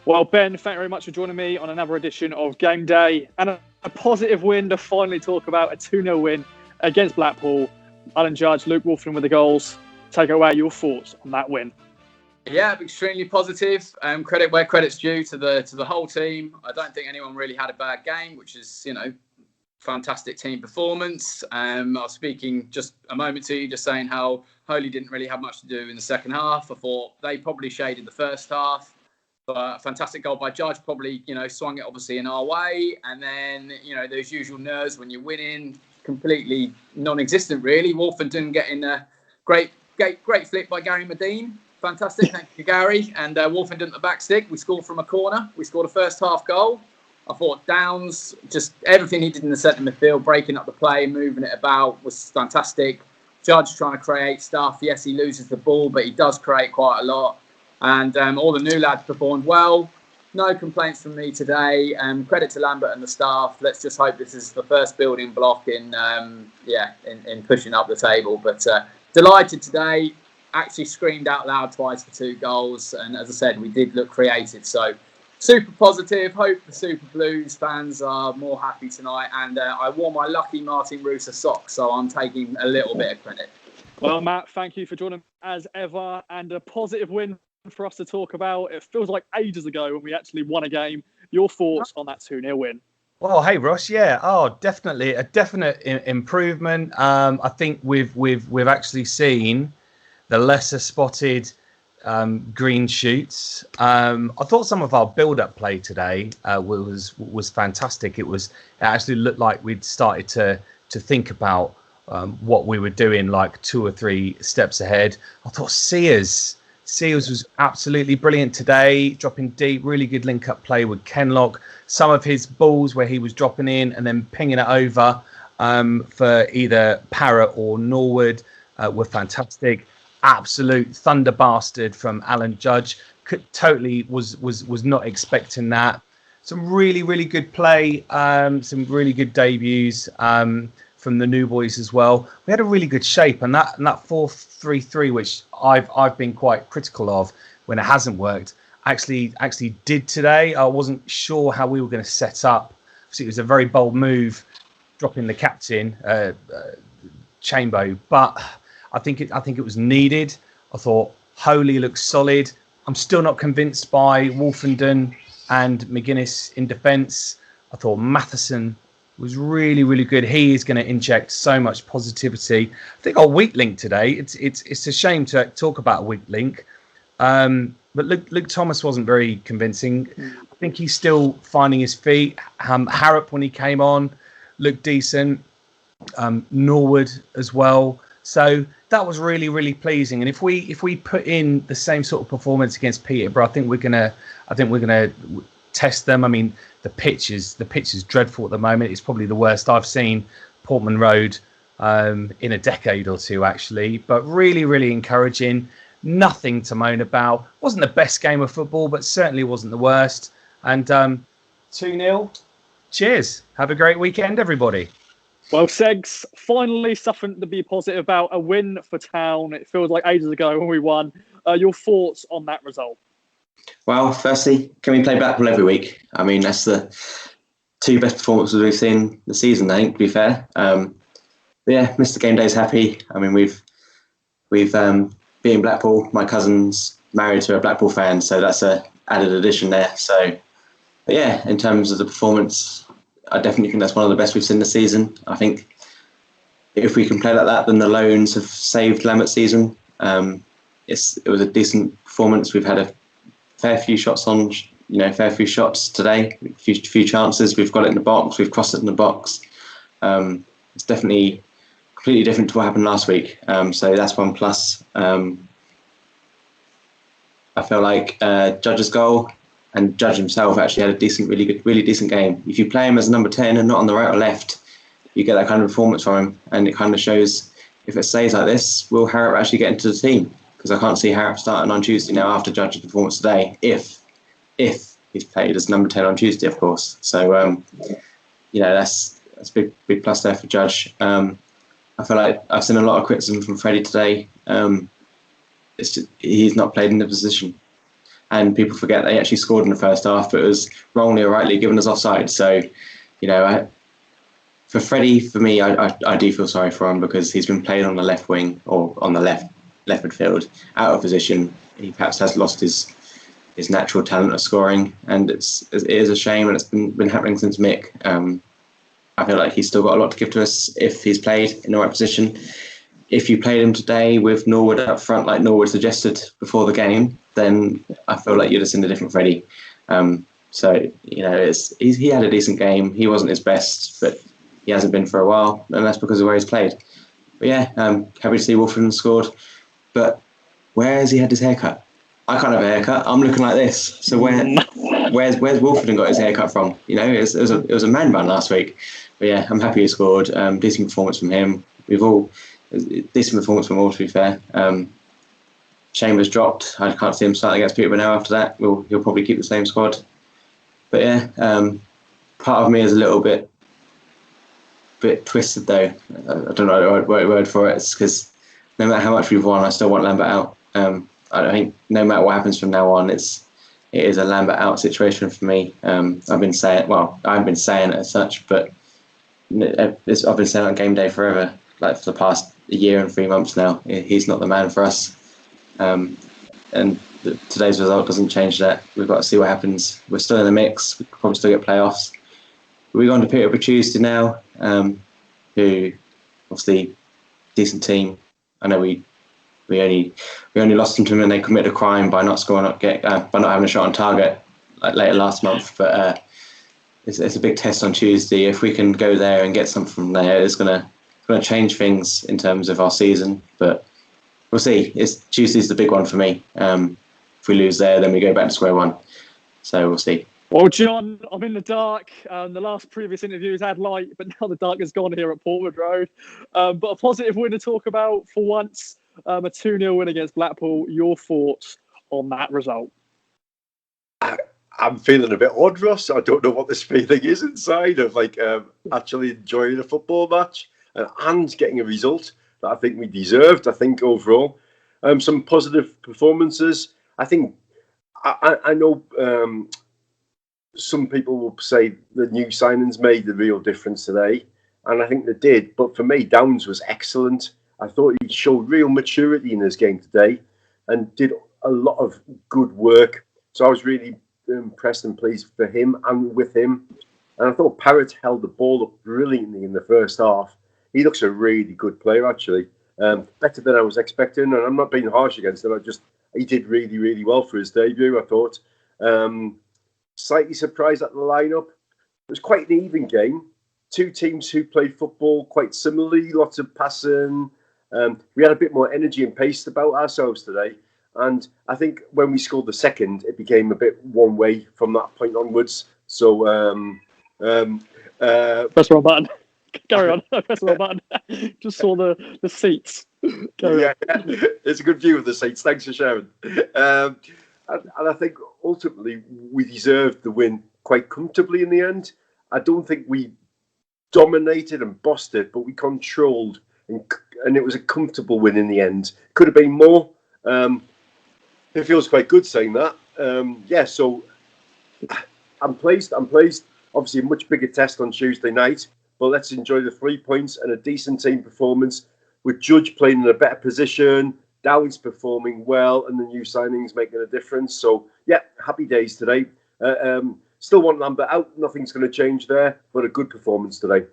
Well, Ben, thank you very much for joining me on another edition of Game Day. And a positive win to finally talk about, a 2-0 win against Blackpool. Alan Judge, Luke Wolfman with the goals. Take away your thoughts on that win. Yeah, extremely positive. Credit where credit's due to the whole team. I don't think anyone really had a bad game, which is, fantastic team performance. I was speaking just a moment to you, just saying how Holy didn't really have much to do in the second half. I thought they probably shaded the first half. But a fantastic goal by Judge, probably, swung it obviously in our way. And then, those usual nerves when you're winning, completely non-existent really. Wolfenden getting a great flick by Gary Medine. Fantastic, thank you, Gary. And Wolfenden at the back stick. We scored from a corner. We scored a first half goal. I thought Downs, just everything he did in the centre midfield, breaking up the play, moving it about, was fantastic. Judge trying to create stuff. Yes, he loses the ball, but he does create quite a lot. And all the new lads performed well. No complaints from me today. Credit to Lambert and the staff. Let's just hope this is the first building block in pushing up the table. But delighted today. Actually screamed out loud twice for 2 goals. And as I said, we did look creative. So super positive. Hope the Super Blues fans are more happy tonight. And I wore my lucky Martin Rusa socks, so I'm taking a little bit of credit. Well, Matt, thank you for joining as ever. And a positive win for us to talk about. It feels like ages ago when we actually won a game. Your thoughts on that 2-0 win? Well, hey Ross, yeah, definitely a definite improvement. I think we've actually seen the lesser spotted green shoots. I thought some of our build-up play today was fantastic. It actually looked like we'd started to think about what we were doing, like 2 or 3 steps ahead. I thought Sears was absolutely brilliant today, dropping deep, really good link-up play with Kenlock. Some of his balls where he was dropping in and then pinging it over for either Parrott or Norwood were fantastic. Absolute thunder bastard from Alan Judge. Totally was not expecting that. Some really, really good play, some really good debuts from the new boys as well. We had a really good shape, and that 4-3-3, which I've been quite critical of when it hasn't worked, actually did today. I wasn't sure how we were going to set up. So it was a very bold move, dropping the captain Chambo, but I think it was needed. I thought Holy looks solid. I'm still not convinced by Wolfenden and McGuinness in defence. I thought Matheson was really, really good. He is going to inject so much positivity. I think our weak link today, it's a shame to talk about a weak link, but Luke Thomas wasn't very convincing. I think he's still finding his feet. Harrop, when he came on, looked decent. Norwood as well. So that was really, really pleasing. And if we put in the same sort of performance against Peterborough, I think we're gonna test them. I mean, the pitch is dreadful at the moment. It's probably the worst I've seen Portman Road in a decade or two, actually. But really, really encouraging. Nothing to moan about. Wasn't the best game of football, but certainly wasn't the worst. And 2-0. Cheers. Have a great weekend, everybody. Well, Segs, finally something to be positive about. A win for Town. It feels like ages ago when we won. Your thoughts on that result? Well, firstly, can we play Blackpool every week? I mean, that's the 2 best performances we've seen this season, I think, to be fair. But yeah, Mr. Game Day's happy. I mean, we've beaten Blackpool. My cousin's married to a Blackpool fan, so that's a added addition there. So, but yeah, in terms of the performance, I definitely think that's one of the best we've seen this season. I think if we can play like that, then the loans have saved Lambert's season. It was a decent performance. We've had a fair few shots today, a few chances. We've got it in the box. We've crossed it in the box. It's definitely completely different to what happened last week. So that's one plus. I feel like Judge's goal and Judge himself actually had a really decent game. If you play him as number 10 and not on the right or left, you get that kind of performance from him, and it kind of shows if it stays like this, will Harrop actually get into the team? Because I can't see Harrop starting on Tuesday now after Judge's performance today, if he's played as number 10 on Tuesday, of course. So that's a big plus there for Judge. I feel like I've seen a lot of criticism from Freddie today. He's not played in the position. and people forget they actually scored in the first half, but it was wrongly or rightly given as offside. So, for Freddie, for me, I do feel sorry for him because he's been played on the left wing or on the left midfield, out of position. He perhaps has lost his natural talent of scoring, and it is a shame, and it's been happening since Mick. I feel like he's still got a lot to give to us if he's played in the right position. If you played him today with Norwood up front, like Norwood suggested before the game, then I feel like you'd have seen a different Freddie. So he had a decent game. He wasn't his best, but he hasn't been for a while, and that's because of where he's played. But yeah, happy to see Wolfenden scored. But where has he had his haircut? I can't have a haircut. I'm looking like this. So where's Wolfenden got his haircut from? It was a man bun last week. But yeah, I'm happy he scored. Decent performance from him. Decent performance from all, to be fair. Chambers dropped. I can't see him starting against Peterborough now after that. He'll probably keep the same squad. But yeah, part of me is a little bit twisted though. I don't know the right word for it. It's because no matter how much we've won, I still want Lambert out. I think no matter what happens from now on, it is a Lambert out situation for me. I haven't been saying it as such, but I've been saying on game day forever, like for the past year and 3 months now. He's not the man for us, and today's result doesn't change that. We've got to see what happens. We're still in the mix. We could probably still get playoffs. We're going to Peterborough Tuesday now, who obviously decent team. I know we only lost them to them and they committed a crime by not having a shot on target like later last month. But it's a big test on Tuesday. If we can go there and get something from there, it's gonna change things in terms of our season. But we'll see. Tuesday's the big one for me. If we lose there, then we go back to square one. So we'll see. Well, John, I'm in the dark. The last previous interviews had light, but now the dark has gone here at Portman Road. But a positive win to talk about for once, a 2-0 win against Blackpool. Your thoughts on that result? I'm feeling a bit odd, Ross. I don't know what this feeling is inside of actually enjoying a football match and getting a result that I think we deserved. I think overall, some positive performances. I think I know. Some people will say the new signings made the real difference today, and I think they did. But for me, Downs was excellent. I thought he showed real maturity in his game today and did a lot of good work. So I was really impressed and pleased for him and with him. And I thought Parrott held the ball up brilliantly in the first half. He looks a really good player, actually. Better than I was expecting. And I'm not being harsh against him. He did really, really well for his debut, I thought. Slightly surprised at the lineup. It was quite an even game. Two teams who played football quite similarly, lots of passing. We had a bit more energy and pace about ourselves today. And I think when we scored the second, it became a bit one way from that point onwards. So, press the wrong button. Carry on. Press the wrong button. Just saw the seats. Carry on. It's a good view of the seats. Thanks for sharing. And I think ultimately we deserved the win quite comfortably in the end. I don't think we dominated and bossed it, but we controlled, and it was a comfortable win in the end. Could have been more. It feels quite good saying that. So I'm pleased. Obviously, a much bigger test on Tuesday night, but let's enjoy the 3 points and a decent team performance with Judge playing in a better position, Downs performing well, and the new signings making a difference. So, yeah, happy days today. Still want Lambert out. Nothing's going to change there, but a good performance today.